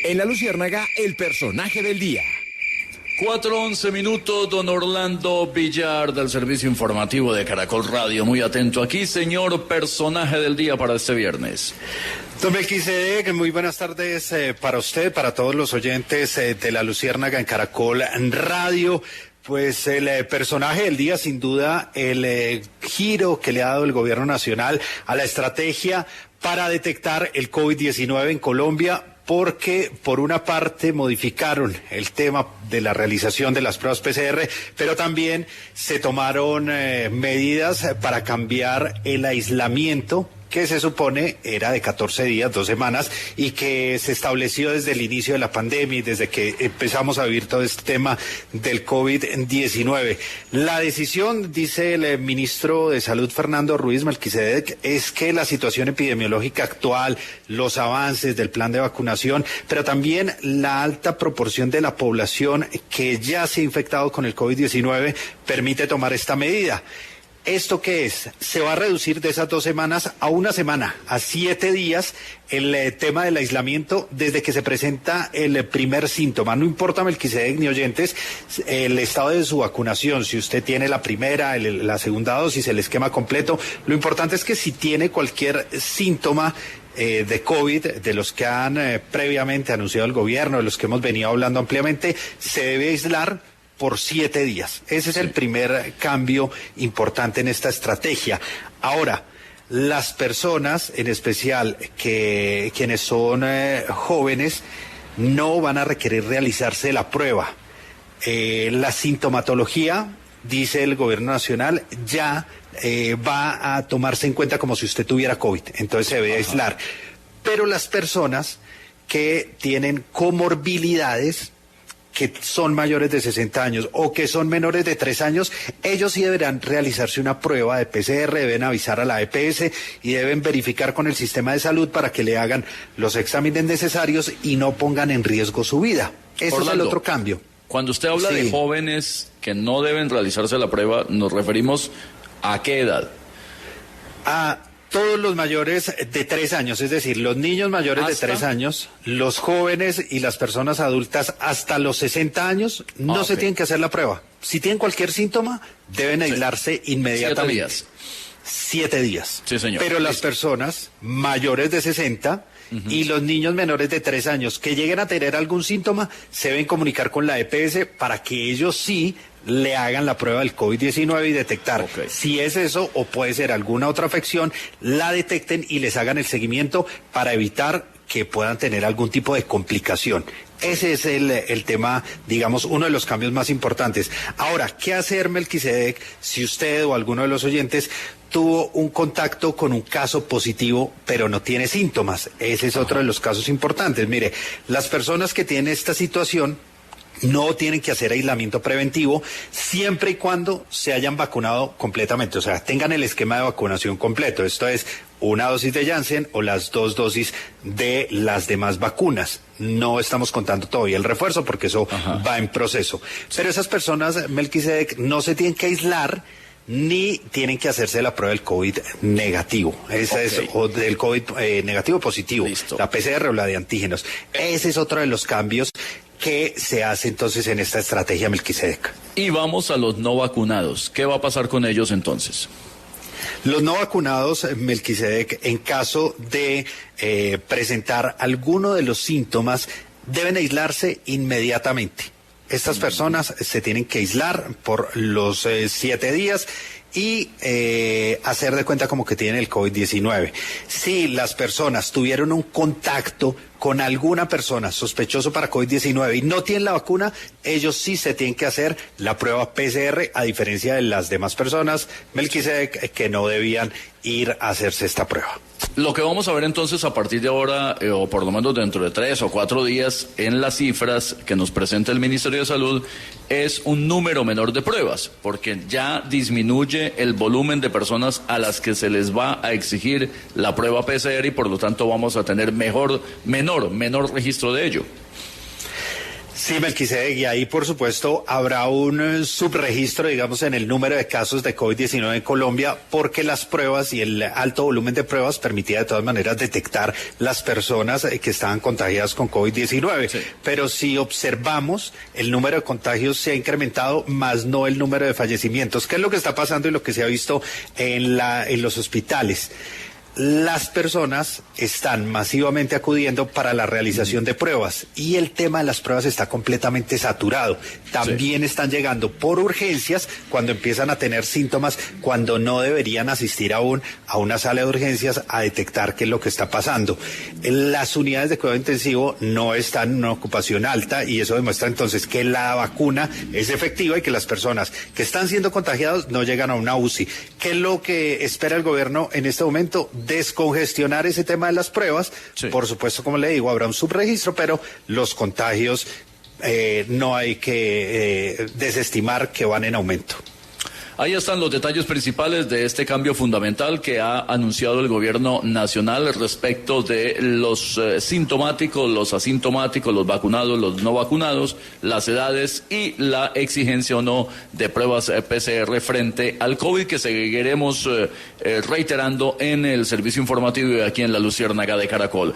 En La Luciérnaga, el personaje del día. 4:11, don Orlando Villar del Servicio Informativo de Caracol Radio. Muy atento aquí, señor personaje del día para este viernes. Don Melquisedec, muy buenas tardes para usted, para todos los oyentes de La Luciérnaga en Caracol Radio. Pues el personaje del día, sin duda, el giro que le ha dado el gobierno nacional a la estrategia para detectar el COVID-19 en Colombia, porque por una parte modificaron el tema de la realización de las pruebas PCR, pero también se tomaron medidas para cambiar el aislamiento, que se supone era de 14 días, 2 semanas, y que se estableció desde el inicio de la pandemia y desde que empezamos a vivir todo este tema del COVID-19. La decisión, dice el ministro de Salud, Fernando Ruiz Melquisedec, es que la situación epidemiológica actual, los avances del plan de vacunación, pero también la alta proporción de la población que ya se ha infectado con el COVID-19 permite tomar esta medida. ¿Esto qué es? Se va a reducir de esas 2 semanas a 1 semana, a 7 días, el tema del aislamiento desde que se presenta el primer síntoma. No importa, Melquisedec ni oyentes, el estado de su vacunación, si usted tiene la primera, la segunda dosis, el esquema completo, lo importante es que si tiene cualquier síntoma de COVID, de los que han previamente anunciado el gobierno, de los que hemos venido hablando ampliamente, se debe aislar por 7 días. Ese es el primer cambio importante en esta estrategia. Ahora, las personas, en especial quienes son jóvenes, no van a requerir realizarse la prueba. La sintomatología, dice el gobierno nacional, ya va a tomarse en cuenta como si usted tuviera COVID, entonces se debe aislar. Pero las personas que tienen comorbilidades, que son mayores de 60 años o que son menores de 3 años, ellos sí deberán realizarse una prueba de PCR, deben avisar a la EPS y deben verificar con el sistema de salud para que le hagan los exámenes necesarios y no pongan en riesgo su vida. Ese es el otro cambio. Cuando usted habla de jóvenes que no deben realizarse la prueba, ¿nos referimos a qué edad? A todos los mayores de 3 años, es decir, los niños mayores de 3 años, los jóvenes y las personas adultas hasta los 60 años no se tienen que hacer la prueba. Si tienen cualquier síntoma, deben aislarse inmediatamente. 7 días. Sí, señor. Pero las personas mayores de 60 y los niños menores de 3 años que lleguen a tener algún síntoma, se deben comunicar con la EPS para que ellos sí le hagan la prueba del COVID-19 y detectar si es eso o puede ser alguna otra afección, la detecten y les hagan el seguimiento para evitar que puedan tener algún tipo de complicación. Ese es el tema, digamos, uno de los cambios más importantes. Ahora, ¿qué hacer, Melquisedec, si usted o alguno de los oyentes tuvo un contacto con un caso positivo, pero no tiene síntomas? Ese es otro de los casos importantes. Mire, las personas que tienen esta situación no tienen que hacer aislamiento preventivo siempre y cuando se hayan vacunado completamente, o sea, tengan el esquema de vacunación completo. Esto es una dosis de Janssen o las 2 dosis de las demás vacunas. No estamos contando todavía el refuerzo porque eso va en proceso. Pero esas personas, Melquisedec, no se tienen que aislar ni tienen que hacerse la prueba del COVID negativo. Esa es, o del COVID negativo positivo. Listo. La PCR o la de antígenos. Ese es otro de los cambios que se hace entonces en esta estrategia, Melquisedec. Y vamos a los no vacunados. ¿Qué va a pasar con ellos entonces? Los no vacunados, Melquisedec, en caso de presentar alguno de los síntomas, deben aislarse inmediatamente. Estas personas se tienen que aislar por los 7 días y hacer de cuenta como que tienen el COVID-19. Si las personas tuvieron un contacto con alguna persona sospechoso para COVID-19 y no tienen la vacuna, ellos sí se tienen que hacer la prueba PCR, a diferencia de las demás personas, Melquisedec, que no debían ir a hacerse esta prueba. Lo que vamos a ver entonces a partir de ahora, o por lo menos dentro de 3 o 4 días, en las cifras que nos presenta el Ministerio de Salud, es un número menor de pruebas, porque ya disminuye el volumen de personas a las que se les va a exigir la prueba PCR y por lo tanto vamos a tener menor registro de ello. Sí, Melquisedec, y ahí por supuesto habrá un subregistro, digamos, en el número de casos de COVID-19 en Colombia, porque las pruebas y el alto volumen de pruebas permitía de todas maneras detectar las personas que estaban contagiadas con COVID-19. Sí. Pero si observamos, el número de contagios se ha incrementado, más no el número de fallecimientos. ¿Qué es lo que está pasando y lo que se ha visto en los hospitales? Las personas están masivamente acudiendo para la realización de pruebas y el tema de las pruebas está completamente saturado. También están llegando por urgencias cuando empiezan a tener síntomas, cuando no deberían asistir aún a una sala de urgencias a detectar qué es lo que está pasando. Las unidades de cuidado intensivo no están en una ocupación alta y eso demuestra entonces que la vacuna es efectiva y que las personas que están siendo contagiadas no llegan a una UCI. ¿Qué es lo que espera el gobierno en este momento? Descongestionar ese tema de las pruebas. Sí. Por supuesto, como le digo, habrá un subregistro, pero los contagios no hay que desestimar que van en aumento. Ahí están los detalles principales de este cambio fundamental que ha anunciado el gobierno nacional respecto de los sintomáticos, los asintomáticos, los vacunados, los no vacunados, las edades y la exigencia o no de pruebas PCR frente al COVID, que seguiremos reiterando en el servicio informativo de aquí en la Luciérnaga de Caracol.